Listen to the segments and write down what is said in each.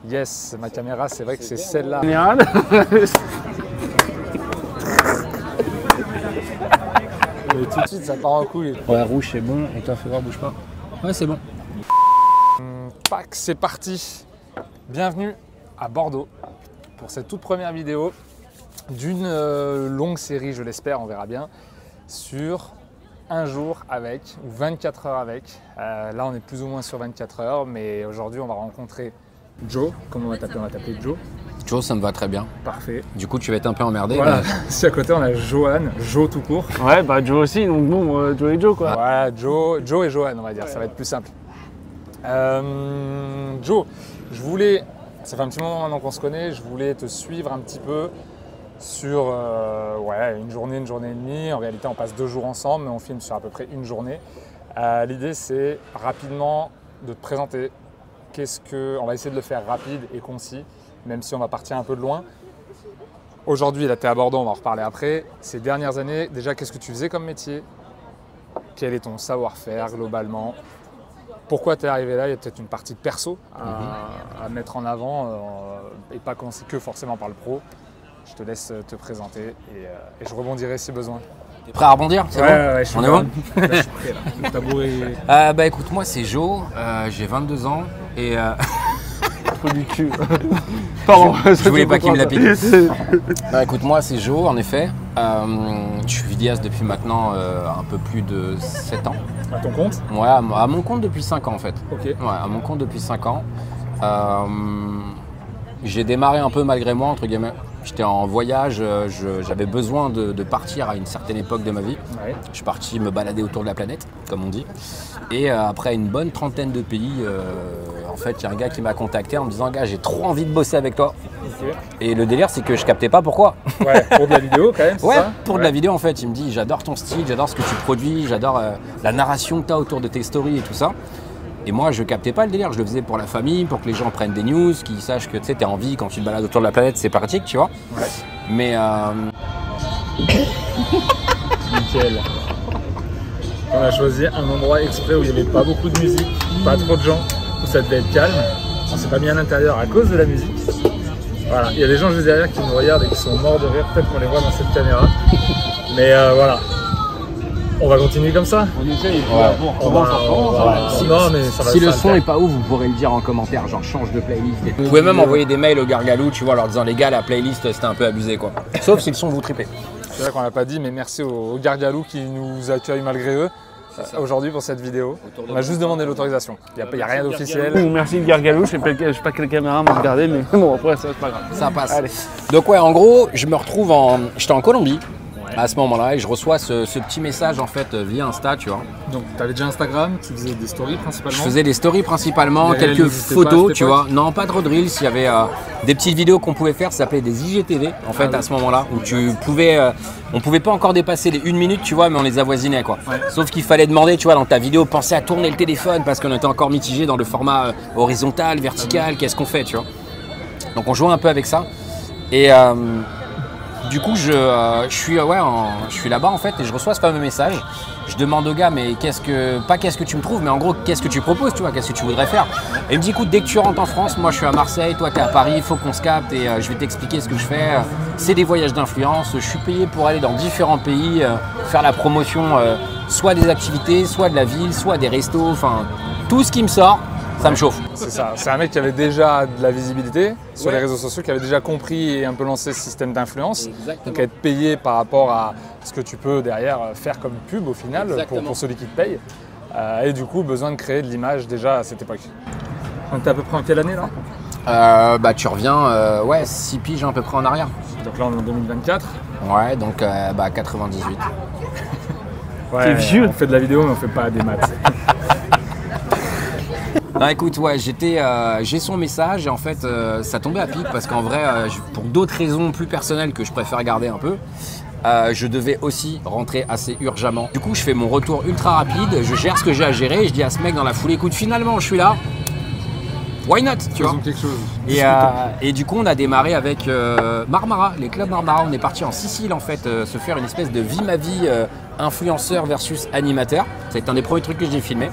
Yes, ma caméra, c'est vrai que c'est celle-là. Général. Et tout de suite, ça part en couille. Ouais, rouge c'est bon, et toi fais voir, bouge pas. Ouais, c'est bon. Pack, c'est parti. Bienvenue à Bordeaux pour cette toute première vidéo d'une longue série, je l'espère, on verra bien, sur un jour avec, ou 24 heures avec. Là, on est plus ou moins sur 24 heures, mais aujourd'hui, on va rencontrer Joe. Comment on va t'appeler? On va t'appeler Joe. Joe, ça me va très bien. Parfait. Du coup, tu vas être un peu emmerdé. Voilà, si à côté, on a Johan, Joe tout court. Ouais, bah Joe aussi, donc bon, Joe et Joe quoi. Voilà, Joe et Johan, on va dire, ça va être plus simple. Joe, je voulais, ça fait un petit moment maintenant qu'on se connaît, je voulais te suivre un petit peu sur une journée et demie. En réalité, on passe 2 jours ensemble, mais on filme sur à peu près une journée. L'idée, c'est rapidement de te présenter. On va essayer de le faire rapide et concis, même si on va partir un peu de loin. Aujourd'hui, là, tu es à Bordeaux, on va en reparler après. Ces dernières années, déjà, qu'est-ce que tu faisais comme métier? Quel est ton savoir-faire globalement? Pourquoi tu es arrivé là? Il y a peut-être une partie perso à mettre en avant et pas commencer que forcément par le pro. Je te laisse te présenter et je rebondirai si besoin. T'es prêt à rebondir? C'est bon? Ouais, je suis On est bon? Là, je suis prêt, là. Le tabouret est- Bah écoute, moi c'est Joe, j'ai 22 ans et Trou du cul. Pardon, je voulais pas qu'il me la pique. Bah écoute, moi c'est Joe en effet. Je suis vidéaste depuis maintenant un peu plus de 7 ans. à ton compte. Ouais, à mon compte depuis 5 ans en fait. Ok. Ouais, à mon compte depuis 5 ans. J'ai démarré un peu malgré moi, entre guillemets. J'étais en voyage, j'avais besoin de partir à une certaine époque de ma vie. Ouais. Je suis parti me balader autour de la planète, comme on dit. Et après une bonne trentaine de pays, en fait, il y a un gars qui m'a contacté en me disant « Gars, j'ai trop envie de bosser avec toi. Ok. » Et le délire, c'est que je captais pas pourquoi. Ouais, pour de la vidéo quand même, c'est Ouais, ça? pour de la vidéo en fait. Il me dit « J'adore ton style, j'adore ce que tu produis, j'adore la narration que tu as autour de tes stories et tout ça. » Et moi, je captais pas le délire, je le faisais pour la famille, pour que les gens prennent des news, qu'ils sachent que tu sais, t'es en vie quand tu te balades autour de la planète, c'est pratique, tu vois. Ouais. Mais Nickel. On a choisi un endroit exprès où il n'y avait pas beaucoup de musique, pas trop de gens, où ça devait être calme. On s'est pas mis à l'intérieur à cause de la musique. Voilà, il y a des gens juste derrière qui nous regardent et qui sont morts de rire, peut-être qu'on les voit dans cette caméra. Mais voilà. On va continuer comme ça. On essaye, On va- Non, mais ça va si ça le va son faire. est pas ouf, vous pourrez le dire en commentaire, genre change de playlist. Vous pouvez même envoyer des mails au Gargalou, tu vois, leur disant les gars, la playlist c'était un peu abusé quoi. Sauf si le son vous tripez. C'est vrai qu'on l'a pas dit, mais merci aux Gargalou qui nous accueillent malgré eux aujourd'hui pour cette vidéo. On a juste demandé l'autorisation. Il n'y a rien d'officiel. Merci le Gargalou, je sais pas quelle caméra m'a regardé, mais bon après ça c'est pas grave. Ça passe. Allez. Donc ouais, en gros, je me retrouve j'étais en Colombie à ce moment-là et je reçois ce petit message en fait via Insta, tu vois. Donc tu avais déjà Instagram, tu faisais des stories principalement. Je faisais des stories principalement, Les réels quelques n'existaient pas à photos, cette tu époque vois. Non, pas de reels, il y avait des petites vidéos qu'on pouvait faire, ça s'appelait des IGTV en fait oui. à ce moment-là, où on pouvait pas encore dépasser les 1 minute, tu vois, mais on les avoisinait quoi. Ouais. Sauf qu'il fallait demander, tu vois, dans ta vidéo, penser à tourner le téléphone parce qu'on était encore mitigé dans le format horizontal, vertical, qu'est-ce qu'on fait, tu vois. Donc on jouait un peu avec ça. Et du coup, je suis là-bas en fait et je reçois ce fameux message. Je demande au gars, mais qu'est-ce que tu me trouves, mais en gros, qu'est-ce que tu proposes, tu vois, qu'est-ce que tu voudrais faire? Et il me dit, écoute, dès que tu rentres en France, moi je suis à Marseille, toi tu es à Paris, il faut qu'on se capte et je vais t'expliquer ce que je fais. C'est des voyages d'influence, je suis payé pour aller dans différents pays, faire la promotion, soit des activités, soit de la ville, soit des restos, enfin, tout ce qui me sort, ça me chauffe. C'est ça, c'est un mec qui avait déjà de la visibilité sur Ouais. les réseaux sociaux, qui avait déjà compris et un peu lancé ce système d'influence. Exactement. Donc être payé par rapport à ce que tu peux derrière faire comme pub au final Exactement. pour celui qui te paye. Et du coup, besoin de créer de l'image déjà à cette époque. On était à peu près en quelle année là? Bah tu reviens, 6 piges à peu près en arrière. Donc là on est en 2024. Ouais, donc 98. Ouais, T'es vieux. on fait de la vidéo mais on fait pas des maths. Non, écoute, ouais, j'ai son message et en fait, ça tombait à pic parce qu'en vrai, pour d'autres raisons plus personnelles que je préfère garder un peu, je devais aussi rentrer assez urgemment. Du coup, je fais mon retour ultra rapide, je gère ce que j'ai à gérer et je dis à ce mec dans la foulée, écoute, finalement, je suis là. Why not, tu vois? Faisons quelque chose. Et du coup, on a démarré avec Marmara, les clubs Marmara. On est parti en Sicile en fait, se faire une espèce de vie ma vie influenceur versus animateur. C'est un des premiers trucs que j'ai filmé.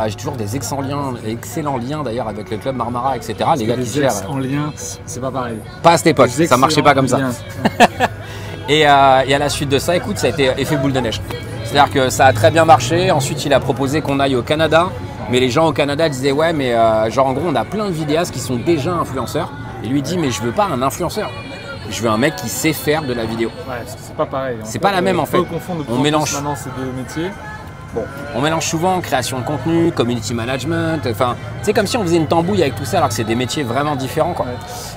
J'ai toujours des excellents liens d'ailleurs avec le club Marmara, etc. Les gars qui Les gèrent. en lien, c'est pas pareil. Pas à cette époque, Les ça marchait pas comme ça. liens. Et à la suite de ça, écoute, ça a été effet boule de neige. C'est-à-dire que ça a très bien marché. Ensuite, il a proposé qu'on aille au Canada. Mais les gens au Canada disaient ouais, mais genre en gros, on a plein de vidéastes qui sont déjà influenceurs. Et lui dit mais je veux pas un influenceur. Je veux un mec qui sait faire de la vidéo. Ouais, parce que c'est pas pareil. C'est pas la même, en fait. On mélange. Maintenant ces deux métiers. Bon. On mélange souvent création de contenu, community management, enfin, c'est comme si on faisait une tambouille avec tout ça alors que c'est des métiers vraiment différents, quoi. Ouais.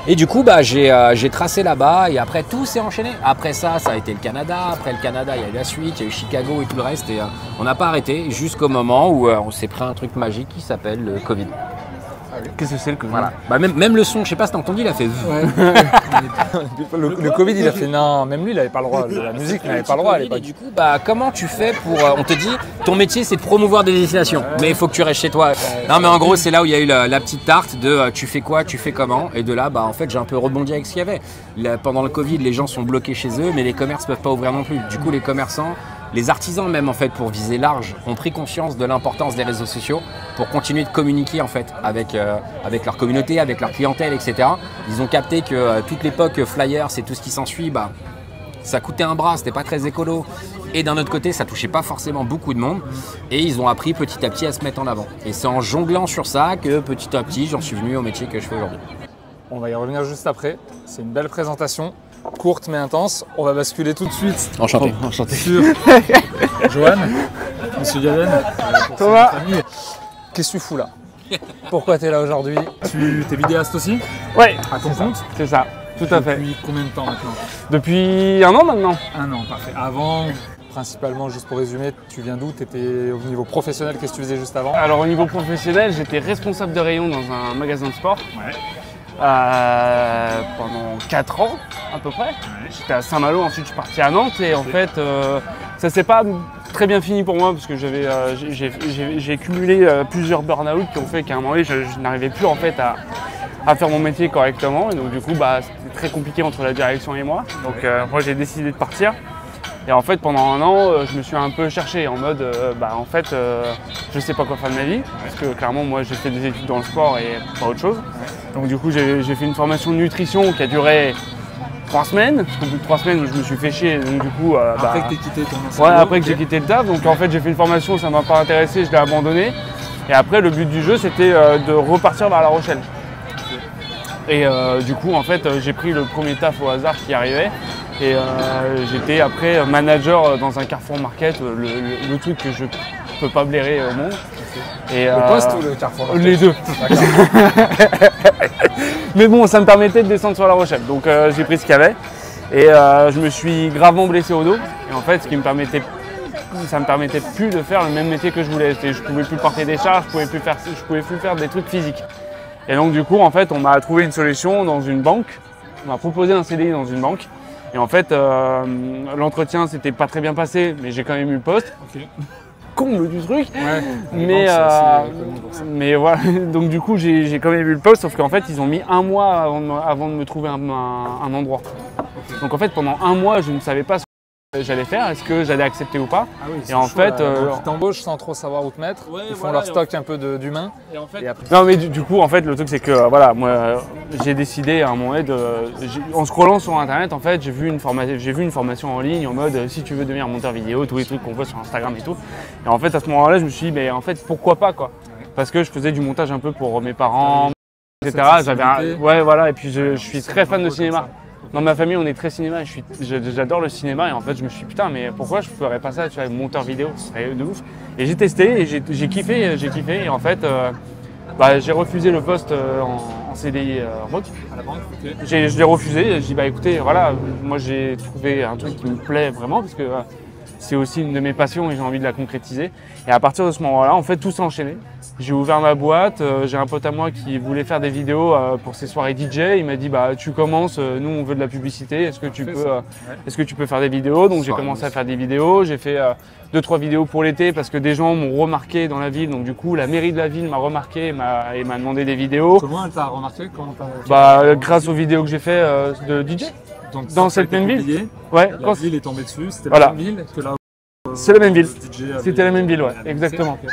Et du coup, bah, j'ai tracé là-bas et après tout s'est enchaîné. Après ça a été le Canada. Après le Canada, il y a eu la suite, il y a eu Chicago et tout le reste. Et on n'a pas arrêté jusqu'au moment où on s'est pris un truc magique qui s'appelle le Covid. Qu'est-ce que c'est le Covid? Voilà. Bah, même le son, je sais pas si t'as entendu, il a fait. Ouais. le Covid, il a fait non, même lui, il n'avait pas le droit. La musique, il n'avait pas le droit à Et l'époque. du coup, bah, comment tu fais pour. On te dit, ton métier, c'est de promouvoir des destinations, mais il faut que tu restes chez toi. Non, mais en gros, c'est là où il y a eu la petite tarte de tu fais quoi, tu fais comment. Et de là, bah, en fait, j'ai un peu rebondi avec ce qu'il y avait. Pendant le Covid, les gens sont bloqués chez eux, mais les commerces ne peuvent pas ouvrir non plus. Du coup, les commerçants. Les artisans même en fait pour viser large ont pris conscience de l'importance des réseaux sociaux pour continuer de communiquer en fait avec leur communauté, avec leur clientèle, etc. Ils ont capté que toute l'époque flyers et tout ce qui s'ensuit, bah, ça coûtait un bras, c'était pas très écolo. Et d'un autre côté, ça touchait pas forcément beaucoup de monde. Et ils ont appris petit à petit à se mettre en avant. Et c'est en jonglant sur ça que petit à petit, j'en suis venu au métier que je fais aujourd'hui. On va y revenir juste après. C'est une belle présentation, courte mais intense. On va basculer tout de suite Enchanté. Enchanté. sur Johan, Monsieur Gaden. Thomas. Qu'est-ce que tu fous là? Pourquoi tu es là aujourd'hui? Tu es vidéaste aussi? Ouais, À ton compte? c'est ça, tout à fait. Depuis combien de temps maintenant? Depuis 1 an maintenant. Un an, parfait. Avant, principalement, juste pour résumer, tu viens d'où? Tu étais au niveau professionnel, qu'est-ce que tu faisais juste avant? Alors au niveau professionnel, j'étais responsable de rayon dans un magasin de sport Ouais. pendant 4 ans à peu près. J'étais à Saint-Malo, ensuite je suis parti à Nantes et en fait ça s'est pas très bien fini pour moi parce que j'ai cumulé plusieurs burn-out qui ont fait qu'à un moment donné je n'arrivais plus en fait à faire mon métier correctement et donc du coup bah, c'était très compliqué entre la direction et moi. Donc moi j'ai décidé de partir. Et en fait, pendant 1 an, je me suis un peu cherché en mode, je sais pas quoi faire de ma vie, parce que clairement, moi, j'ai fait des études dans le sport et pas autre chose. Donc du coup, j'ai fait une formation de nutrition qui a duré 3 semaines, parce qu'au bout de 3 semaines, je me suis fait chier. Donc du coup, Après que tu quitté ton ancien ouais, boulot, après que j'ai quitté le taf, donc en fait, j'ai fait une formation, ça m'a pas intéressé, je l'ai abandonné. Et après, le but du jeu, c'était de repartir vers La Rochelle. Et du coup, en fait, j'ai pris le premier taf au hasard qui arrivait. Et j'étais après manager dans un Carrefour Market, le truc que je peux pas blairer au monde. Et, le poste ou le Carrefour? les deux. Mais bon, ça me permettait de descendre sur La Rochelle. Donc j'ai pris ce qu'il y avait. Et je me suis gravement blessé au dos. Et en fait, ça me permettait plus de faire le même métier que je voulais. Je pouvais plus porter des charges, je pouvais plus faire des trucs physiques. Et donc du coup, en fait, on m'a trouvé une solution dans une banque. On m'a proposé un CDI dans une banque. Et en fait, l'entretien s'était pas très bien passé, mais j'ai quand même eu le poste. Ok. Comble du truc. Ouais. Mais, C'est assez connu pour ça. mais voilà, donc du coup, j'ai quand même eu le poste, sauf qu'en fait, ils ont mis 1 mois avant de me trouver un endroit. Donc en fait, pendant 1 mois, je ne savais pas ce que j'allais faire, est-ce que j'allais accepter ou pas. Ah oui, Et en fait, ils t'embauchent sans trop savoir où te mettre. Ouais, Ils font voilà, leur stock un peu d'humains. Et en fait, Et après, non mais du coup en fait le truc c'est que voilà moi j'ai décidé à un moment donné en scrollant sur internet en fait j'ai vu une formation en ligne en mode si tu veux devenir monteur vidéo, tous les trucs qu'on voit sur Instagram et tout. Et en fait à ce moment-là je me suis dit mais en fait pourquoi pas quoi. Parce que je faisais du montage un peu pour mes parents, etc. Ouais voilà et puis je suis très fan de cinéma. Dans ma famille, on est très cinéma, j'adore le cinéma et en fait je me suis dit putain mais pourquoi je ferais pas ça, tu vois, monteur vidéo, ce serait de ouf. Et j'ai testé et j'ai kiffé et en fait j'ai refusé le poste en CDI rock. à la banque, ok. Je l'ai refusé, j'ai dit bah écoutez voilà, moi j'ai trouvé un truc qui me plaît vraiment parce que c'est aussi une de mes passions et j'ai envie de la concrétiser. Et à partir de ce moment-là, en fait tout s'est enchaîné. J'ai ouvert ma boîte, j'ai un pote à moi qui voulait faire des vidéos pour ses soirées DJ. Il m'a dit bah tu commences, nous on veut de la publicité, est-ce que tu peux faire des vidéos? Donc j'ai commencé à faire des vidéos, j'ai fait 2-3 vidéos pour l'été parce que des gens m'ont remarqué dans la ville. Donc du coup la mairie de la ville m'a remarqué et m'a demandé des vidéos. Comment elle t'a remarqué? Grâce aux vidéos que j'ai fait de DJ. Donc, dans ça a cette été même ville. publié, Ouais, la ville est tombée dessus, c'était Voilà. la même ville que là où c'est la même ville. DJ avait- C'était la même ville, ouais, exactement. Ok.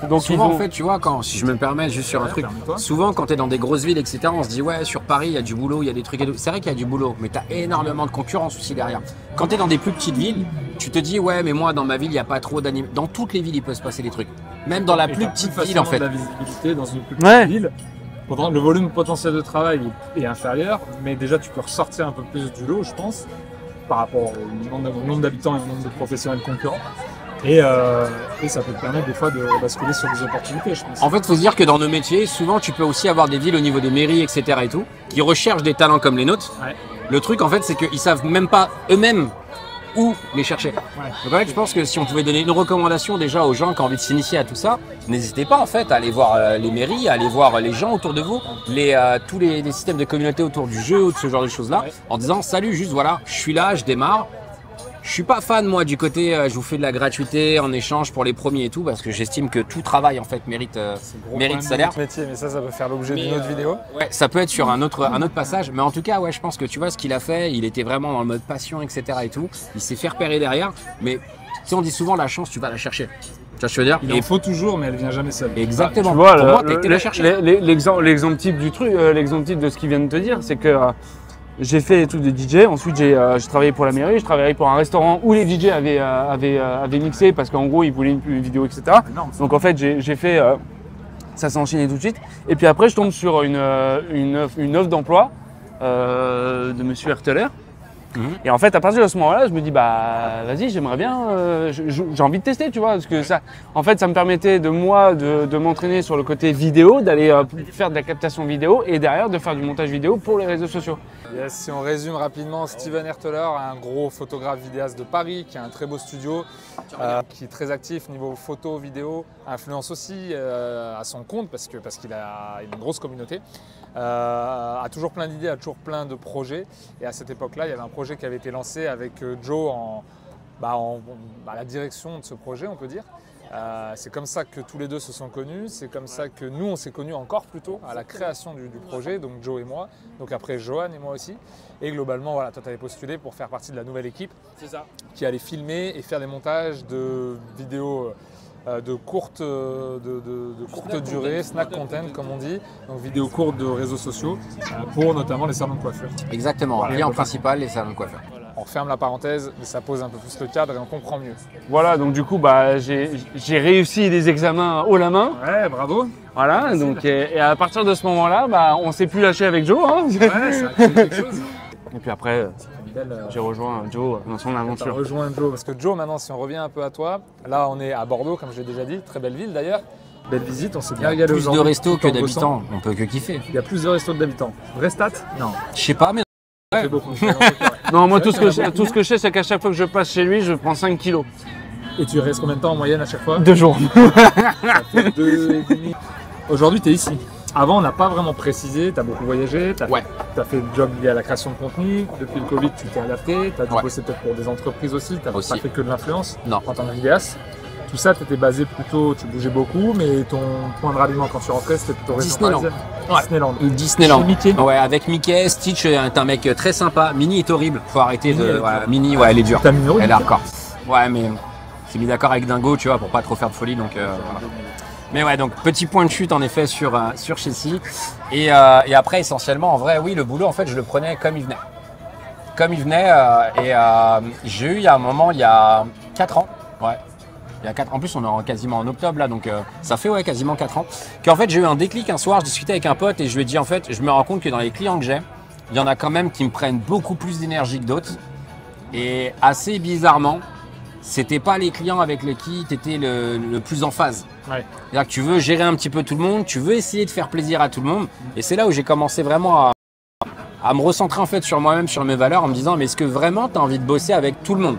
Donc souvent, en fait, tu vois, si je me permets juste sur un truc, souvent quand tu es dans des grosses villes, etc., on se dit ouais, sur Paris, il y a du boulot, il y a des trucs et tout. C'est vrai qu'il y a du boulot, mais tu as énormément de concurrence aussi derrière. Quand tu es dans des plus petites villes, tu te dis ouais, mais moi, dans ma ville, il n'y a pas trop d'animaux. Dans toutes les villes, il peut se passer des trucs. Même dans la plus petite ville, en fait. De la visibilité dans une plus petite ville. Le volume potentiel de travail est inférieur, mais déjà, tu peux ressortir un peu plus du lot, je pense, par rapport au nombre d'habitants et au nombre de professionnels concurrents. Et ça peut te permettre des fois de basculer sur des opportunités, je pense. En fait, il faut se dire que dans nos métiers, souvent, tu peux aussi avoir des villes au niveau des mairies, etc. et tout, qui recherchent des talents comme les nôtres. Ouais. Le truc, en fait, c'est qu'ils savent même pas eux-mêmes où les chercher. Ouais. Donc en fait, je pense que si on pouvait donner une recommandation déjà aux gens qui ont envie de s'initier à tout ça, n'hésitez pas en fait à aller voir les mairies, à aller voir les gens autour de vous, tous les systèmes de communauté autour du jeu ou de ce genre de choses-là, en disant salut, juste voilà, je suis là, je démarre. Je suis pas fan moi du côté je vous fais de la gratuité en échange pour les premiers et tout parce que j'estime que tout travail en fait mérite salaire. Métier, mais ça peut faire l'objet d'une autre vidéo. Ouais, ça peut être sur un autre passage, mais en tout cas ouais, je pense que tu vois ce qu'il a fait, il était vraiment dans le mode passion, etc. et tout. Il s'est fait repérer derrière, mais tu sais on dit souvent la chance tu vas la chercher. Tu vois ce que je veux dire? Il en faut toujours, mais elle vient jamais seule. Exactement. Tu vois, pour moi, t'as été la chercher. L'exemple type du truc, l'exemple type de ce qu'il vient de te dire, c'est que j'ai fait des trucs de DJ, ensuite j'ai travaillé pour la mairie, je travaillais pour un restaurant où les DJ avaient mixé parce qu'en gros ils voulaient une vidéo, etc. Donc en fait j'ai fait, ça s'est enchaîné tout de suite. Et puis après je tombe sur une offre d'emploi de monsieur Herteler. Et en fait, à partir de ce moment-là, je me dis, bah, vas-y, j'aimerais bien, j'ai envie de tester, tu vois, parce que ça, en fait, ça me permettait de m'entraîner sur le côté vidéo, d'aller faire de la captation vidéo et derrière de faire du montage vidéo pour les réseaux sociaux. Yes, si on résume rapidement, Steven Herteler, un gros photographe vidéaste de Paris qui a un très beau studio, qui est très actif niveau photo, vidéo, influence aussi à son compte parce qu'il a une grosse communauté, a toujours plein d'idées, a toujours plein de projets. Et à cette époque-là, il y avait un projet qui avait été lancé avec Joe à la direction de ce projet, on peut dire. C'est comme ça que tous les deux se sont connus, c'est comme ça que nous on s'est connus encore plus tôt à la création du projet, donc Joe et moi, donc après Johan et moi aussi. Et globalement, voilà, toi tu avais postulé pour faire partie de la nouvelle équipe qui allait filmer et faire des montages de vidéos de courte durée, snack content comme on dit, donc vidéos courtes de réseaux sociaux pour notamment les salons de coiffure. Exactement, voilà, client principal, les salons de coiffure. On ferme la parenthèse, mais ça pose un peu plus le cadre et on comprend mieux. Voilà, donc du coup, bah, j'ai réussi les examens haut la main. Ouais, bravo. Voilà, donc, et à partir de ce moment-là, bah, on s'est plus lâché avec Joe. Hein. Ouais, ça a créé quelque chose. Et puis après, j'ai rejoint Joe dans son aventure. T'as rejoint Joe, parce que Joe, maintenant, si on revient un peu à toi, là, on est à Bordeaux, comme je l'ai déjà dit, très belle ville d'ailleurs. Belle visite, on s'est bien régalé aujourd'hui. Plus de restos que d'habitants, on peut que kiffer. Il y a plus de restos que d'habitants. Vrai stat? Non. Je sais pas, mais... Ouais. Non, moi tout ce que je sais, c'est qu'à chaque fois que je passe chez lui, je prends 5 kilos. Et tu restes combien de temps en moyenne à chaque fois? 2 jours. Aujourd'hui, tu es ici. Avant, on n'a pas vraiment précisé, tu as beaucoup voyagé, tu as fait le job lié à la création de contenu. Depuis le Covid, tu t'es adapté, tu as dû bosser peut-être pour des entreprises aussi, tu n'as pas fait que de l'influence en tant que vidéaste. Tout ça, tu étais basé plutôt, tu bougeais beaucoup, mais ton point de ralliement quand tu rentrais, c'était plutôt Disneyland. Disneyland. Mickey. Ouais, avec Mickey. Stitch est un mec très sympa. Minnie est horrible. Faut arrêter de. Minnie, ouais, elle est dure. Elle est hardcore. Ouais, mais c'est mis d'accord avec Dingo, tu vois, pour pas trop faire de folie. Donc, voilà. Mais ouais, donc petit point de chute en effet sur Chelsea. Et après, essentiellement, en vrai, oui, le boulot, en fait, je le prenais comme il venait. Comme il venait. J'ai eu, il y a un moment, il y a 4 ans. Ouais. En plus, on est quasiment en octobre là, donc ça fait quasiment 4 ans. Qu'en fait, j'ai eu un déclic un soir, je discutais avec un pote et je lui ai dit en fait, je me rends compte que dans les clients que j'ai, il y en a quand même qui me prennent beaucoup plus d'énergie que d'autres. Et assez bizarrement, c'était pas les clients avec qui tu étais le plus en phase. Ouais. C'est-à-dire que tu veux gérer un petit peu tout le monde, tu veux essayer de faire plaisir à tout le monde. Et c'est là où j'ai commencé vraiment à me recentrer en fait sur moi-même, sur mes valeurs, en me disant mais est-ce que vraiment tu as envie de bosser avec tout le monde?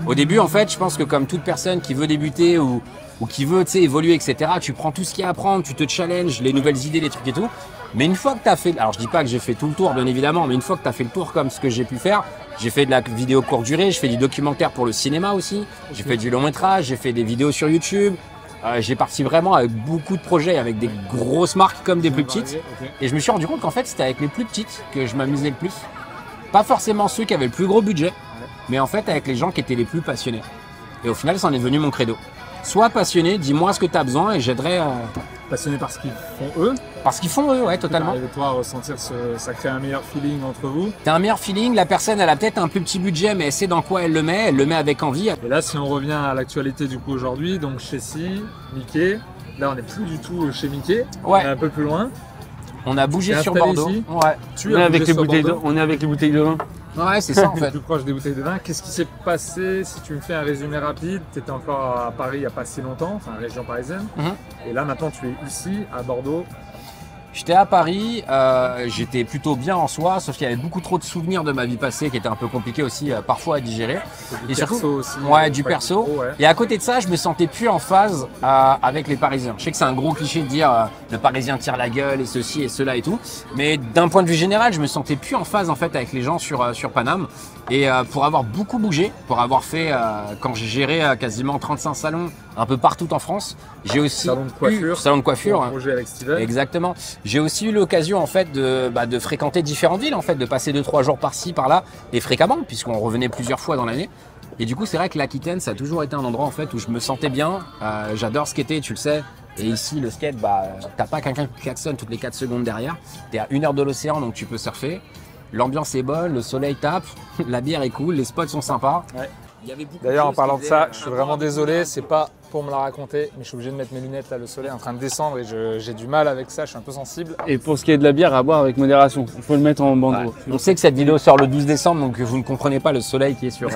Au début, en fait, je pense que comme toute personne qui veut débuter ou qui veut évoluer, etc., tu prends tout ce qu'il y a à apprendre, tu te challenges, les nouvelles idées, les trucs et tout. Mais une fois que tu as fait, alors je dis pas que j'ai fait tout le tour, bien évidemment, mais une fois que tu as fait le tour comme ce que j'ai pu faire, j'ai fait de la vidéo courte durée, je fais du documentaire pour le cinéma aussi, j'ai fait du long métrage, j'ai fait des vidéos sur YouTube. J'ai parti vraiment avec beaucoup de projets, avec des grosses marques comme des plus petites. Et je me suis rendu compte qu'en fait, c'était avec les plus petites que je m'amusais le plus. Pas forcément ceux qui avaient le plus gros budget, mais en fait avec les gens qui étaient les plus passionnés. Et au final, ça en est devenu mon credo. Sois passionné, dis-moi ce que tu as besoin et j'aiderai. Passionné par ce qu'ils font eux. Parce qu'ils font eux, ouais, totalement. Et toi, ressentir ça crée un meilleur feeling entre vous. T'as un meilleur feeling, la personne elle a peut-être un plus petit budget, mais elle sait dans quoi elle le met avec envie. Et là, si on revient à l'actualité du coup aujourd'hui, donc chez Mickey, là on n'est plus du tout chez Mickey, on est un peu plus loin. On a bougé sur Bordeaux. Ici. Ouais. On est avec les bouteilles de vin. Ouais, c'est ça en fait. Plus proche des bouteilles de vin. Qu'est-ce qui s'est passé si tu me fais un résumé rapide? Tu étais encore à Paris il n'y a pas si longtemps, enfin région parisienne. Et là maintenant tu es ici à Bordeaux. J'étais à Paris, j'étais plutôt bien en soi, sauf qu'il y avait beaucoup trop de souvenirs de ma vie passée qui étaient un peu compliqués aussi parfois à digérer. Et surtout, perso aussi. Ouais, du perso. Pro, ouais. Et à côté de ça, je me sentais plus en phase avec les Parisiens. Je sais que c'est un gros cliché de dire le Parisien tire la gueule et ceci et cela et tout, mais d'un point de vue général, je me sentais plus en phase en fait avec les gens sur Paname. Et pour avoir beaucoup bougé, pour avoir fait, quand j'ai géré quasiment 35 salons un peu partout en France, j'ai aussi salon de coiffure, un projet avec Steven. Exactement. J'ai aussi eu l'occasion en fait de fréquenter différentes villes en fait, de passer 2-3 jours par-ci par-là et fréquemment puisqu'on revenait plusieurs fois dans l'année. Et du coup, c'est vrai que l'Aquitaine, ça a toujours été un endroit en fait où je me sentais bien. J'adore skater, tu le sais. Et ici, le skate, t'as pas quelqu'un qui klaxonne toutes les 4 secondes derrière. T'es à 1 heure de l'océan, donc tu peux surfer. L'ambiance est bonne, le soleil tape, la bière est cool, les spots sont sympas. Ouais. D'ailleurs, en parlant de ça, je suis vraiment désolé, c'est pas pour me la raconter, mais je suis obligé de mettre mes lunettes là, le soleil est en train de descendre et j'ai du mal avec ça, je suis un peu sensible. Et pour ce qui est de la bière, à boire avec modération, il faut le mettre en bandeau. Ouais. On sait que cette vidéo sort le 12 décembre, donc vous ne comprenez pas le soleil qui est sur.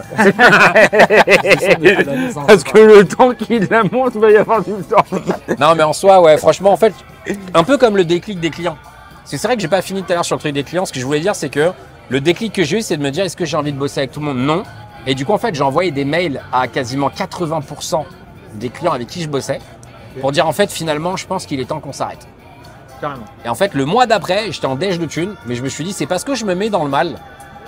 Parce que le temps qu'il la monte, il va y avoir du temps. Non, mais en soi, ouais, franchement, en fait, un peu comme le déclic des clients. C'est vrai que j'ai pas fini tout à l'heure sur le truc des clients. Ce que je voulais dire, c'est que le déclic que j'ai eu, c'est de me dire est-ce que j'ai envie de bosser avec tout le monde? Non. Et du coup, en fait, j'ai envoyé des mails à quasiment 80% des clients avec qui je bossais pour dire en fait, finalement, je pense qu'il est temps qu'on s'arrête. Carrément. Et en fait, le mois d'après, j'étais en déj de thunes, mais je me suis dit c'est parce que je me mets dans le mal.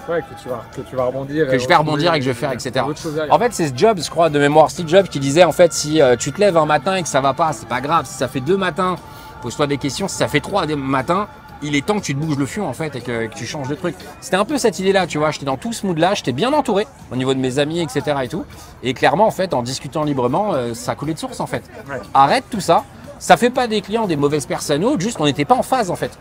Ouais, que tu vas rebondir. Que je vais rebondir et que je vais faire, etc. En fait, c'est Jobs, je crois, de mémoire, Steve Jobs, qui disait en fait, si tu te lèves un matin et que ça va pas, c'est pas grave. Si ça fait 2 matins, pose-toi des questions. Si ça fait 3 matins, il est temps que tu te bouges le fion en fait et que tu changes de truc. C'était un peu cette idée-là, tu vois. J'étais dans tout ce mood-là, j'étais bien entouré au niveau de mes amis, etc. et tout. Et clairement, en fait, en discutant librement, ça coulait de source en fait. Ouais. Arrête tout ça. Ça fait pas des clients des mauvaises personnes, juste on n'était pas en phase en fait.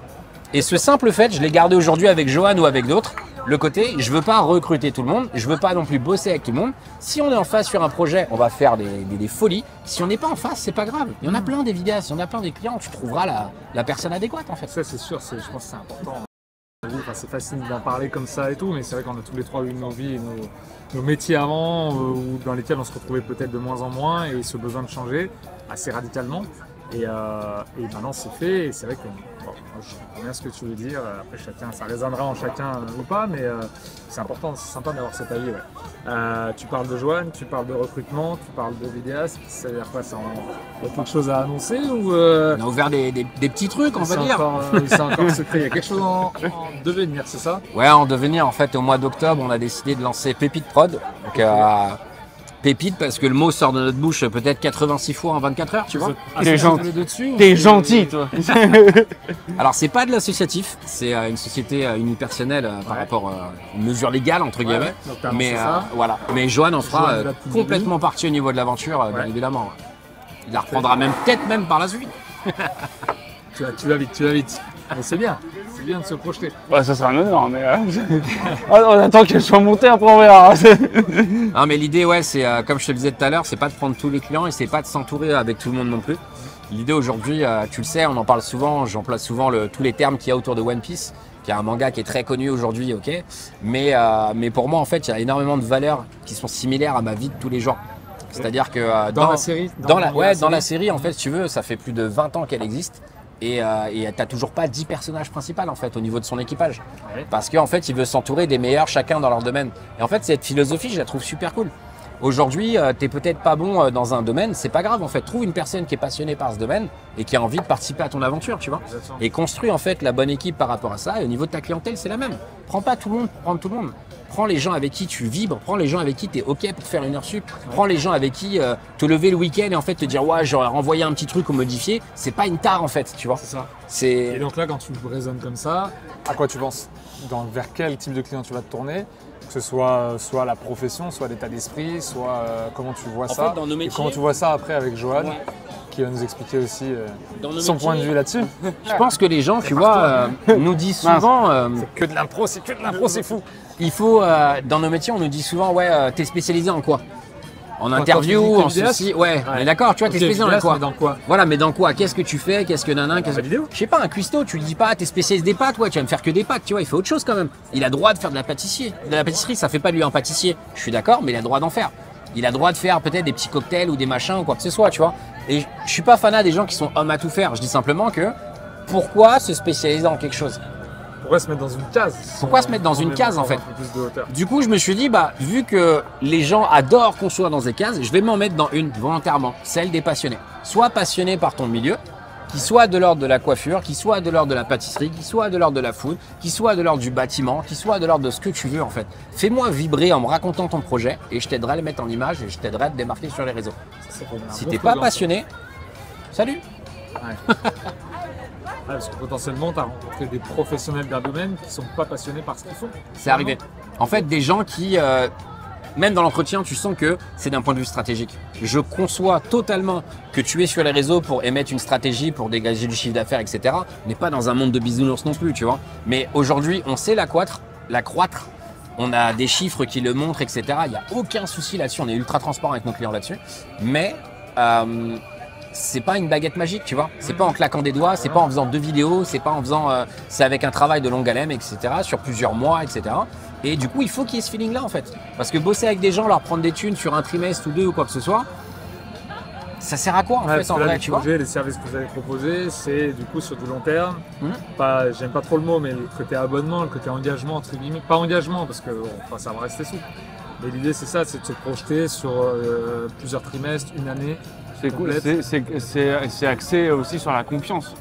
Et ce simple fait, je l'ai gardé aujourd'hui avec Johan ou avec d'autres. Le côté, je veux pas recruter tout le monde, je veux pas non plus bosser avec tout le monde. Si on est en phase sur un projet, on va faire des folies. Si on n'est pas en phase, c'est pas grave. Il y en a plein des vidéastes, il y en a plein des clients, tu trouveras la personne adéquate en fait. Ça c'est sûr, je pense que c'est important. Enfin, c'est facile d'en parler comme ça et tout, mais c'est vrai qu'on a tous les trois eu nos vies et nos métiers avant, dans lesquels on se retrouvait peut-être de moins en moins et ce besoin de changer assez radicalement. Et maintenant c'est fait et c'est vrai que je comprends bien ce que tu veux dire. Après chacun, ça résonnera en chacun ou pas, mais c'est important, c'est sympa d'avoir cet avis. Ouais. Tu parles de Johan, tu parles de recrutement, tu parles de vidéaste. Ça veut dire quoi? Il y a quelque chose à annoncer ou On a ouvert des petits trucs, on va dire. C'est encore secret. Il y a quelque chose en devenir, c'est ça? Ouais, en devenir. En fait, au mois d'octobre, on a décidé de lancer Pépite Prod. Donc, Pépite parce que le mot sort de notre bouche peut-être 86 fois en 24 heures, tu vois. T'es gentil. T'es gentil, toi. Alors c'est pas de l'associatif, c'est une société unipersonnelle par rapport à une mesure légale entre guillemets. Mais voilà. Mais Johan en fera complètement partie au niveau de l'aventure, bien évidemment. Il la reprendra peut-être même par la suite. Tu vas vite. Mais c'est bien de se projeter. Ouais, ça sera un honneur, mais on attend qu'elle soit montée, après on verra. Non, mais l'idée, ouais, c'est comme je te le disais tout à l'heure, c'est pas de prendre tous les clients et c'est pas de s'entourer avec tout le monde non plus. L'idée aujourd'hui, tu le sais, on en parle souvent, j'emploie souvent tous les termes qu'il y a autour de One Piece, qui est un manga qui est très connu aujourd'hui, ok. Mais pour moi, en fait, il y a énormément de valeurs qui sont similaires à ma vie de tous les jours. C'est-à-dire que dans la série, dans la série, en fait, si tu veux, ça fait plus de 20 ans qu'elle existe. Et t'as toujours pas 10 personnages principaux en fait au niveau de son équipage. Ouais. Parce qu'en fait il veut s'entourer des meilleurs chacun dans leur domaine. Et en fait cette philosophie je la trouve super cool. Aujourd'hui t'es peut-être pas bon dans un domaine, c'est pas grave en fait. Trouve une personne qui est passionnée par ce domaine et qui a envie de participer à ton aventure, tu vois. Et construis en fait la bonne équipe par rapport à ça. Et au niveau de ta clientèle c'est la même. Prends pas tout le monde pour prendre tout le monde. Prends les gens avec qui tu vibres, prends les gens avec qui tu es OK pour faire une heure sup, prends les gens avec qui te lever le week-end et en fait te dire ouais, j'aurais renvoyé un petit truc ou modifié, c'est pas une tare en fait, tu vois. C'est ça. Et donc là, quand tu raisonnes comme ça, à quoi tu penses? Vers quel type de client tu vas te tourner? Que ce soit la profession, soit l'état d'esprit, soit comment tu vois ça. En fait, dans nos métiers, et comment tu vois ça après avec Johan, qui va nous expliquer aussi son point de vue là-dessus. Je pense que les gens, tu vois, nous disent souvent… c'est que de l'impro, c'est fou. Il faut, dans nos métiers, on nous dit souvent, ouais, t'es spécialisé en quoi? En interview, en ceci, ouais, on est d'accord, tu vois, t'es spécialisé en quoi? Dans quoi? Voilà, mais dans quoi? Qu'est-ce que tu fais? Qu'est-ce que nanan? vidéo. Je sais pas, un cuistot, tu lui dis pas, t'es spécialiste des pâtes, ouais, tu vas me faire que des pâtes, tu vois, il fait autre chose quand même. Il a droit de faire de la pâtisserie, ça fait pas de lui un pâtissier. Je suis d'accord, mais il a droit d'en faire. Il a droit de faire peut-être des petits cocktails ou des machins ou quoi que ce soit, tu vois. Et je suis pas fanat des gens qui sont hommes à tout faire. Je dis simplement que pourquoi se spécialiser dans quelque chose? Pourquoi se mettre dans une case? Pourquoi se mettre dans une case en fait? Plus de hauteur. Du coup, je me suis dit, vu que les gens adorent qu'on soit dans des cases, je vais m'en mettre dans une volontairement, celle des passionnés. Sois passionné par ton milieu, qui soit de l'ordre de la coiffure, qui soit de l'ordre de la pâtisserie, qui soit de l'ordre de la food, qui soit de l'ordre du bâtiment, qui soit de l'ordre de ce que tu veux en fait. Fais-moi vibrer en me racontant ton projet et je t'aiderai à le mettre en image et je t'aiderai à te démarquer sur les réseaux. Si t'es pas passionné, salut. Ouais. Parce que potentiellement, tu as rencontré des professionnels d'un domaine qui ne sont pas passionnés par ce qu'ils font. C'est arrivé. En fait, des gens qui, même dans l'entretien, tu sens que c'est d'un point de vue stratégique. Je conçois totalement que tu es sur les réseaux pour émettre une stratégie, pour dégager du chiffre d'affaires, etc. On n'est pas dans un monde de bisounours non plus, tu vois. Mais aujourd'hui, on sait la croître. On a des chiffres qui le montrent, etc. Il n'y a aucun souci là-dessus. On est ultra transparent avec nos clients là-dessus. Mais c'est pas une baguette magique, tu vois. C'est pas en claquant des doigts, c'est pas en faisant 2 vidéos, c'est pas en faisant, c'est avec un travail de longue haleine, etc. Sur plusieurs mois, etc. Et du coup, il faut qu'il y ait ce feeling-là en fait. Parce que bosser avec des gens, leur prendre des thunes sur un trimestre ou 2 ou quoi que ce soit, ça sert à quoi en fait en vrai, tu vois? Les services que vous avez proposés, c'est du coup sur du long terme. J'aime pas trop le mot, mais le côté abonnement, le côté engagement, entre guillemets. Pas engagement parce que ça va rester souple. Mais l'idée c'est ça, c'est de se projeter sur plusieurs trimestres, une année. C'est cool, c'est axé aussi sur la confiance.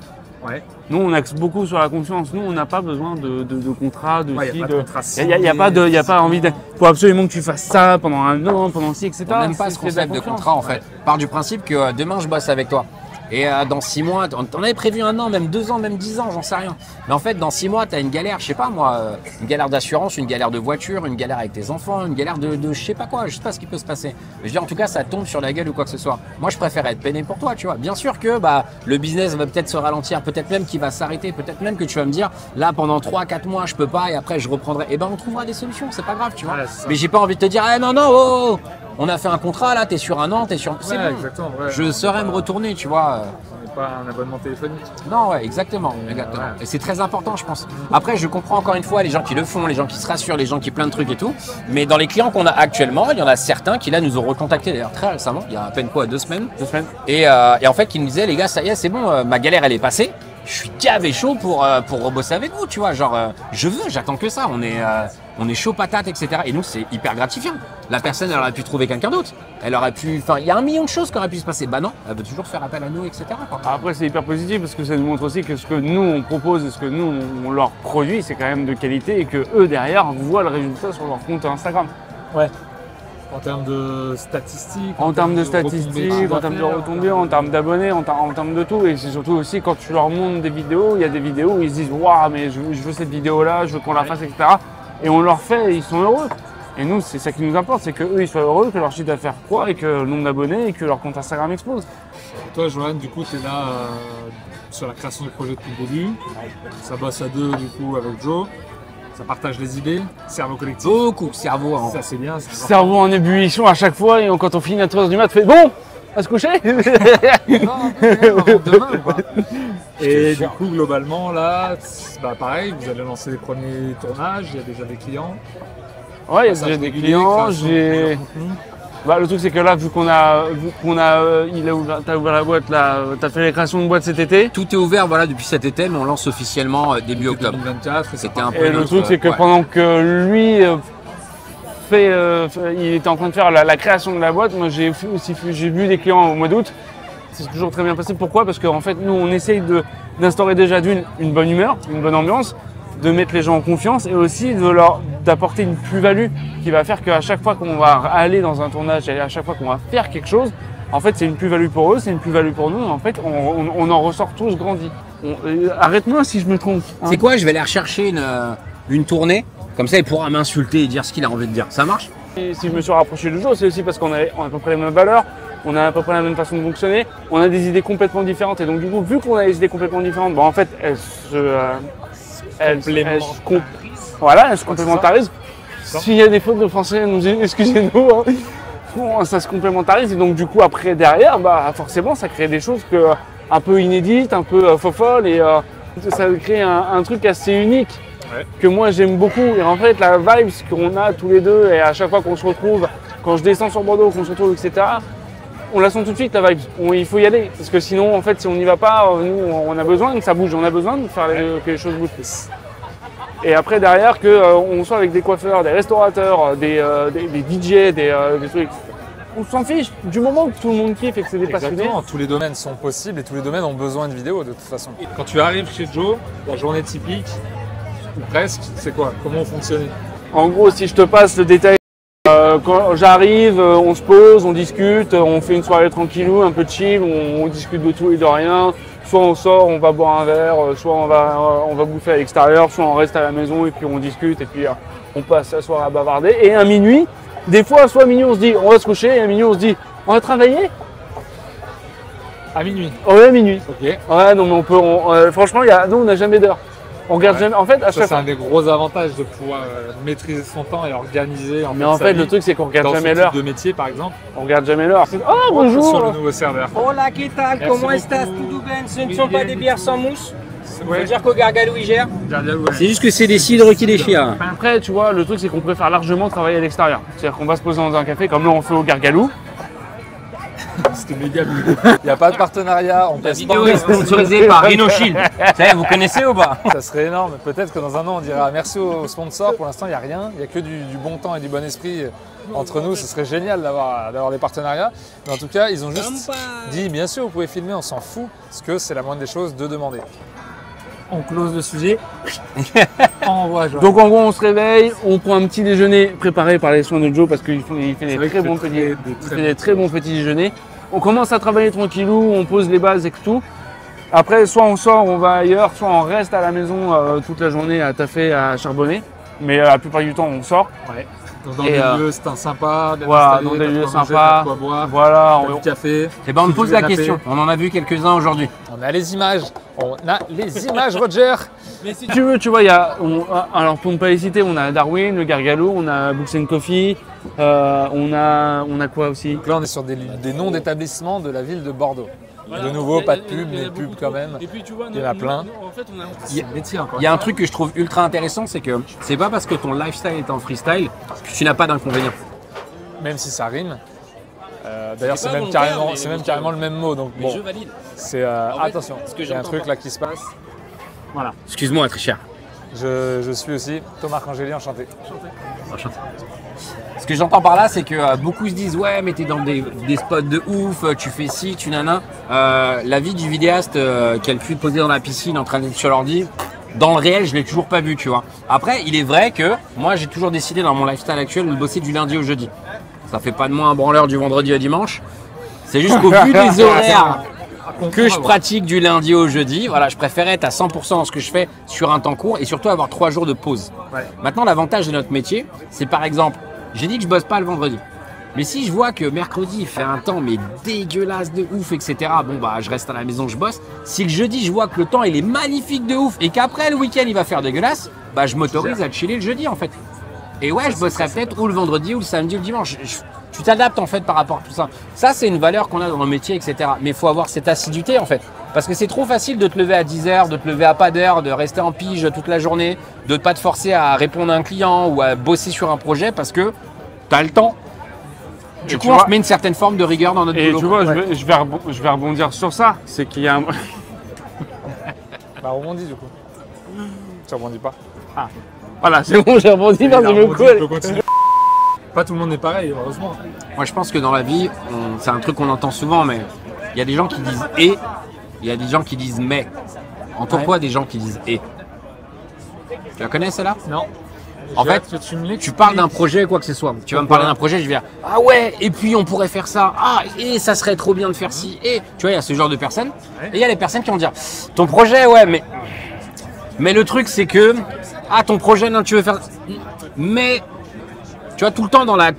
Ouais. Nous, on axe beaucoup sur la confiance. Nous, on n'a pas besoin de contrat, de ci, Il n'y a pas envie de… Il faut absolument que tu fasses ça pendant un an, pendant ci, etc. On n'aime pas ce concept de contrat en fait. Part du principe que demain, je bosse avec toi. Et dans 6 mois, t'en avais prévu 1 an, même 2 ans, même 10 ans, j'en sais rien. Mais en fait, dans 6 mois, t'as une galère, je sais pas moi, une galère d'assurance, une galère de voiture, une galère avec tes enfants, une galère de je sais pas quoi, je sais pas ce qui peut se passer. Mais je veux dire, en tout cas, ça tombe sur la gueule ou quoi que ce soit. Moi, je préfère être peiné pour toi, tu vois. Bien sûr que le business va peut-être se ralentir, peut-être même qu'il va s'arrêter, peut-être même que tu vas me dire, là, pendant 3-4 mois, je peux pas et après, je reprendrai. Et on trouvera des solutions, c'est pas grave, tu vois. Ouais, mais j'ai pas envie de te dire, non, oh, on a fait un contrat, là, t'es sur 1 an, t'es sur… C'est bon. Je saurais me retourner, tu vois. Pas un abonnement téléphonique. Non, ouais, exactement. Ouais. Et c'est très important, je pense. Après, je comprends encore une fois les gens qui le font, les gens qui se rassurent, les gens qui plein de trucs et tout. Mais dans les clients qu'on a actuellement, il y en a certains qui là nous ont recontactés d'ailleurs très récemment, il y a à peine 2 semaines. 2 semaines. Et en fait, qui nous disaient, les gars, ça y est, c'est bon, ma galère elle est passée. Je suis gavé chaud pour rebosser avec vous, tu vois. Genre, j'attends que ça. On est chaud patate, etc. Et nous, c'est hyper gratifiant. La personne, elle aurait pu trouver quelqu'un d'autre. Elle aurait pu. Enfin, il y a 1 million de choses qui auraient pu se passer. Non, elle veut toujours faire appel à nous, etc. quoi. Après, c'est hyper positif parce que ça nous montre aussi que ce que nous on propose et ce que nous on leur produit, c'est quand même de qualité et que eux derrière voient le résultat sur leur compte Instagram. Ouais. En termes de statistiques, en termes de retombées, en termes d'abonnés, en termes de tout. Et c'est surtout aussi quand tu leur montres des vidéos, il y a des vidéos où ils se disent waouh, mais je veux cette vidéo-là, je veux qu'on la fasse, etc. Et on leur fait et ils sont heureux. Et nous, c'est ça qui nous importe, c'est qu'eux ils soient heureux, que leur chiffre d'affaires croît et que le nombre d'abonnés et que leur compte Instagram explose. Et toi, Johan, du coup, tu es là sur la création du projet depuis le début. Ça bosse à 2 du coup avec Joe. Ça partage les idées, cerveau collectif. Beaucoup, cerveau. Ça c'est bien. Cerveau en ébullition à chaque fois et quand on finit à 3h du mat, fait bon, à se coucher. Non, demain ou pas. Et du coup, globalement, là, pareil, vous allez lancer les premiers tournages, il y a déjà des clients. Ouais, il y a déjà des clients. Le truc c'est que là, vu qu'on a t'as ouvert la boîte là, t'as fait les créations de boîte cet été. Tout est ouvert depuis cet été, mais on lance officiellement début octobre. 2024. C'était un peu. Et le truc c'est que pendant que lui il était en train de faire la création de la boîte, moi j'ai vu des clients au mois d'août. C'est toujours très bien passé. Pourquoi? Parce qu'en fait nous on essaye d'instaurer déjà une bonne humeur, une bonne ambiance. de mettre les gens en confiance et aussi d'apporter une plus-value qui va faire qu'à chaque fois qu'on va aller dans un tournage et à chaque fois qu'on va faire quelque chose, en fait, c'est une plus-value pour eux, c'est une plus-value pour nous. En fait, on en ressort tous grandis. Arrête-moi si je me trompe. Hein. C'est quoi? Je vais aller rechercher une tournée. Comme ça, il pourra m'insulter et dire ce qu'il a envie de dire. Ça marche? Et si je me suis rapproché de Joe, c'est aussi parce qu'on a à peu près les mêmes valeurs, on a à peu près la même façon de fonctionner, on a des idées complètement différentes. Et donc, du coup, vu qu'on a des idées complètement différentes, en fait, elles se complémentarisent. S'il y a des fautes de français, excusez-nous. Hein. Ça se complémentarise et donc du coup après derrière forcément ça crée des choses un peu inédites, un peu folles et ça crée un truc assez unique que moi j'aime beaucoup et en fait la vibe qu'on a tous les deux et à chaque fois qu'on se retrouve, quand je descends sur Bordeaux, qu'on se retrouve etc, on la sent tout de suite la vibe, il faut y aller parce que sinon en fait si on n'y va pas, nous on a besoin que ça bouge, on a besoin de faire que les choses bougent. Et après derrière qu'on soit avec des coiffeurs, des restaurateurs, des DJ, des trucs, on s'en fiche du moment que tout le monde kiffe et que c'est des passionnés. Exactement, tous les domaines sont possibles et tous les domaines ont besoin de vidéos de toute façon. Quand tu arrives chez Joe, la journée typique, ou presque, c'est quoi? Comment on fonctionne? En gros, si je te passe le détail, quand j'arrive, on se pose, on discute, on fait une soirée tranquillou, un peu chill, on discute de tout et de rien. Soit on sort, on va boire un verre, soit on va bouffer à l'extérieur, soit on reste à la maison et puis on discute et puis on passe la soirée à bavarder. Et à minuit, des fois, soit à minuit on se dit on va se coucher et à minuit on se dit on va travailler. À minuit? Ouais, à minuit. Ok. Ouais, non mais on peut, franchement, nous on n'a jamais d'heure. On regarde jamais. En fait, à chaque fois. C'est un des gros avantages de pouvoir maîtriser son temps et organiser. Mais en fait, le truc, c'est qu'on regarde jamais l'heure. De métier, par exemple. On regarde jamais l'heure. Oh, bonjour. Sur le nouveau serveur. Hola, ¿qué tal? Comment estás? Tudo bem? Ce ne sont pas des bières sans mousse. Ça veut dire qu'au Gargalou, il gère. C'est juste que c'est des cidres qui déchirent. Après, tu vois, le truc, c'est qu'on préfère largement travailler à l'extérieur. C'est-à-dire qu'on va se poser dans un café, comme là, on fait au Gargalou. C'était méga. Il n'y a pas de partenariat. La vidéo est sponsorisée par Rhinoshield. Vous connaissez ou pas? Ça serait énorme. Peut-être que dans un an, on dira merci aux sponsors. Pour l'instant, il n'y a rien. Il n'y a que du bon temps et du bon esprit entre nous. Ce serait génial d'avoir des partenariats. Mais en tout cas, ils ont juste dit, bien sûr, vous pouvez filmer, on s'en fout. Parce que c'est la moindre des choses de demander. On close le sujet. On voit, donc en gros, on se réveille, on prend un petit déjeuner préparé par les soins de Joe parce qu'il fait des très bons petits déjeuners. On commence à travailler tranquillou, on pose les bases et tout. Après, soit on sort, on va ailleurs, soit on reste à la maison toute la journée à taffer, à charbonner. Mais la plupart du temps, on sort. Ouais. Donc dans des lieux sympas, voilà, dans des lieux sympas, voilà, du café. Et ben on me pose la question, on en a vu quelques-uns aujourd'hui. On a les images, Roger. Mais si tu veux, tu vois, alors pour ne pas les citer, on a Darwin, le Gargalou, on a Books & Coffee, on a quoi aussi? Donc là on est sur des noms d'établissements de la ville de Bordeaux. Voilà, de nouveau, pas de pub, mais pub quand même. Et puis, tu vois, il y en a plein. Il y a un truc que je trouve ultra intéressant, c'est que c'est pas parce que ton lifestyle est en freestyle que tu n'as pas d'inconvénient. Même si ça rime. D'ailleurs, c'est même carrément le même mot. Donc bon, c'est attention. Il y a un truc là qui se passe. Voilà. Excuse-moi, Trichard. Je suis aussi Thomas Arcangeli, enchanté. Enchanté. Ce que j'entends par là, c'est que beaucoup se disent ouais, mais t'es dans des spots de ouf, tu fais ci, tu nana. La vie du vidéaste qui a le cul posé dans la piscine en train d'être sur l'ordi, dans le réel, je l'ai toujours pas vu, tu vois. Après, il est vrai que moi, j'ai toujours décidé dans mon lifestyle actuel de bosser du lundi au jeudi. Ça fait pas de moi un branleur du vendredi au dimanche. C'est juste qu'au vu des horaires que je pratique du lundi au jeudi, voilà, je préférais être à 100% dans ce que je fais sur un temps court et surtout avoir 3 jours de pause. Ouais. Maintenant, l'avantage de notre métier, c'est par exemple, j'ai dit que je bosse pas le vendredi. Mais si je vois que mercredi, il fait un temps mais dégueulasse de ouf, etc., bon bah je reste à la maison, je bosse. Si le jeudi, je vois que le temps il est magnifique de ouf et qu'après le week-end, il va faire dégueulasse, bah je m'autorise à chiller le jeudi en fait. Et ouais, je bosserai peut-être ou le vendredi ou le samedi ou le dimanche. Tu t'adaptes en fait par rapport à tout ça. Ça, c'est une valeur qu'on a dans nos métiers, etc. Mais il faut avoir cette assiduité en fait. Parce que c'est trop facile de te lever à 10h, de te lever à pas d'heure, de rester en pige toute la journée, de ne pas te forcer à répondre à un client ou à bosser sur un projet parce que tu as le temps. Du coup, on se met une certaine forme de rigueur dans notre boulot. Et tu vois, je vais rebondir sur ça. C'est qu'il y a un... Bah rebondis du coup. Tu rebondis pas. Ah. Voilà, c'est bon, j'ai rebondi parce que je me Pas tout le monde est pareil, heureusement. Moi, je pense que dans la vie, c'est un truc qu'on entend souvent, mais il y a des gens qui disent « et », il y a des gens qui disent « mais ». Entends-toi des gens qui disent « et ». Tu la connais celle-là? Non. En fait, tu parles d'un projet, quoi que ce soit. Tu vas me parler d'un projet, je vais dire ah ouais, et puis on pourrait faire ça. Ah, et ça serait trop bien de faire ci. Et tu vois, il y a ce genre de personnes. Et il y a les personnes qui vont dire ton projet, ouais, mais le truc, c'est que ah, ton projet, non, tu veux faire. Mais tu vois, tout le temps dans la.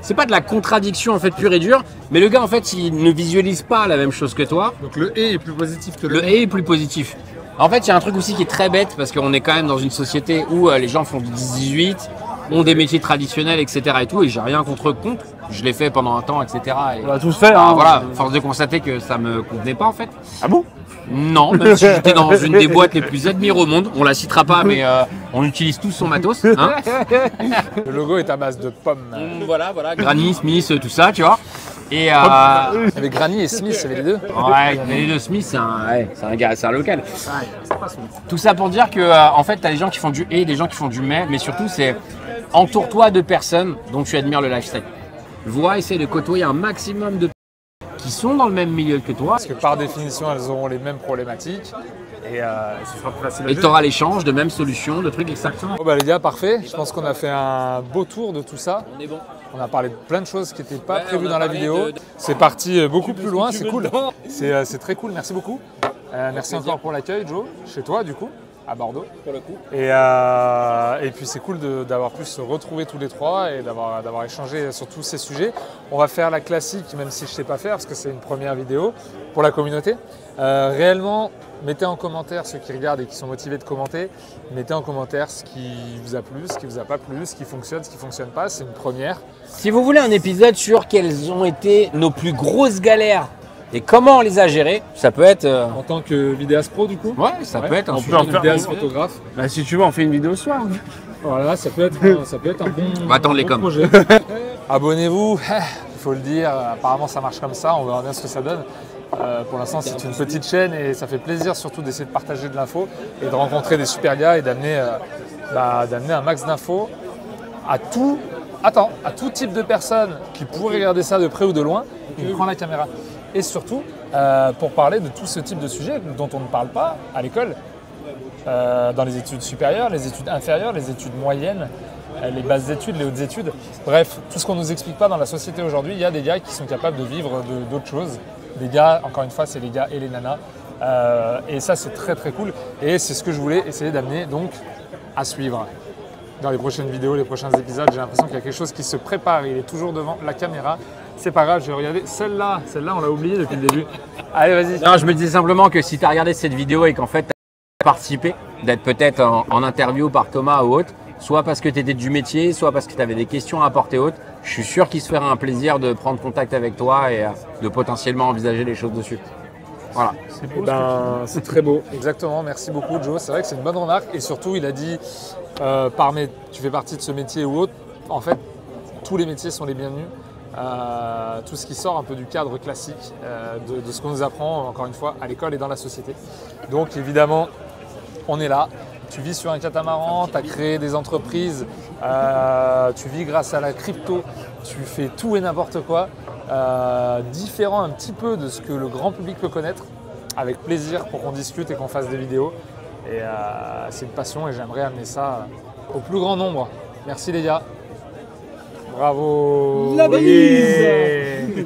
C'est pas de la contradiction en fait pure et dure, mais le gars en fait il ne visualise pas la même chose que toi. Donc le et est plus positif que le et est plus positif. En fait, il y a un truc aussi qui est très bête parce qu'on est quand même dans une société où les gens font du 10-18, ont des métiers traditionnels, etc. et tout. Et j'ai rien contre eux. Je l'ai fait pendant un temps, etc. Et, on l'a tous fait. Hein, voilà, force de constater que ça me convenait pas en fait. Ah bon? Non, même si j'étais dans une des boîtes les plus admirées au monde. On la citera pas, mais on utilise tous son matos. Hein. Le logo est à base de pommes. Voilà. Granny, Smith, tout ça, tu vois. Et il y avait Granny et Smith, il y avait les deux. Ouais, les deux Smith, c'est un gars, c'est un local. Tout ça pour dire que en fait, tu as des gens qui font du et, des gens qui font du mais surtout c'est entoure-toi de personnes dont tu admires le lifestyle. Vois, essaie de côtoyer un maximum de qui sont dans le même milieu que toi. Parce que par définition, elles auront les mêmes problématiques. Et ce sera plus facile à et tu auras l'échange de mêmes solutions, de trucs exactement. Bon bah les gars, parfait. Je pense qu'on a fait un beau tour de tout ça. On est bon. On a parlé de plein de choses qui n'étaient pas prévues dans la vidéo. C'est parti beaucoup plus loin, c'est cool. C'est très cool, merci beaucoup. Merci encore pour l'accueil, Joe, chez toi du coup, à Bordeaux. Pour le coup. Et puis c'est cool d'avoir pu se retrouver tous les trois et d'avoir échangé sur tous ces sujets. On va faire la classique, même si je ne sais pas faire, parce que c'est une première vidéo pour la communauté. Réellement, mettez en commentaire, ceux qui regardent et qui sont motivés de commenter, mettez en commentaire ce qui vous a plu, ce qui vous a pas plu, ce qui fonctionne, ce qui fonctionne pas, c'est une première. Si vous voulez un épisode sur quelles ont été nos plus grosses galères et comment on les a gérées, ça peut être... En tant que vidéaste pro du coup. Ouais, ça peut être un vidéaste photographe. Bah, si tu veux, on fait une vidéo ce soir. Voilà, ça peut être un bon, on va attendre les coms. Projet. Abonnez-vous, il faut le dire, apparemment ça marche comme ça, on verra bien ce que ça donne. Pour l'instant, c'est une petite chaîne et ça fait plaisir surtout d'essayer de partager de l'info et de rencontrer des super gars et d'amener un max d'infos à tout type de personnes qui pourraient regarder ça de près ou de loin. On prend la caméra. Et surtout, pour parler de tout ce type de sujet dont on ne parle pas à l'école, dans les études supérieures, les études inférieures, les études moyennes, les basses études, les hautes études. Bref, tout ce qu'on ne nous explique pas dans la société aujourd'hui, il y a des gars qui sont capables de vivre d'autres choses. Des gars, encore une fois, c'est les gars et les nanas. Et ça, c'est très très cool. Et c'est ce que je voulais essayer d'amener donc à suivre. Dans les prochaines vidéos, les prochains épisodes, j'ai l'impression qu'il y a quelque chose qui se prépare. Il est toujours devant la caméra. C'est pas grave, je vais regarder celle-là, on l'a oubliée depuis le début. Allez, vas-y. Non, je me disais simplement que si tu as regardé cette vidéo et qu'en fait tu as participé, d'être peut-être en interview par Thomas ou autre, soit parce que tu étais du métier, soit parce que tu avais des questions à apporter autres, je suis sûr qu'il se ferait un plaisir de prendre contact avec toi et de potentiellement envisager les choses dessus. Voilà. C'est très beau. Exactement, merci beaucoup Joe. C'est vrai que c'est une bonne remarque. Et surtout, il a dit, tu fais partie de ce métier ou autre. En fait, tous les métiers sont les bienvenus. Tout ce qui sort un peu du cadre classique de ce qu'on nous apprend, encore une fois, à l'école et dans la société. Donc évidemment, on est là. Tu vis sur un catamaran, tu as créé des entreprises, tu vis grâce à la crypto, tu fais tout et n'importe quoi. Différent un petit peu de ce que le grand public peut connaître, avec plaisir pour qu'on discute et qu'on fasse des vidéos. Et c'est une passion et j'aimerais amener ça au plus grand nombre. Merci les gars. Bravo. La bise. Yeah.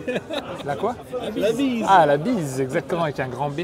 La quoi? La bise. Ah, la bise, exactement, avec un grand B.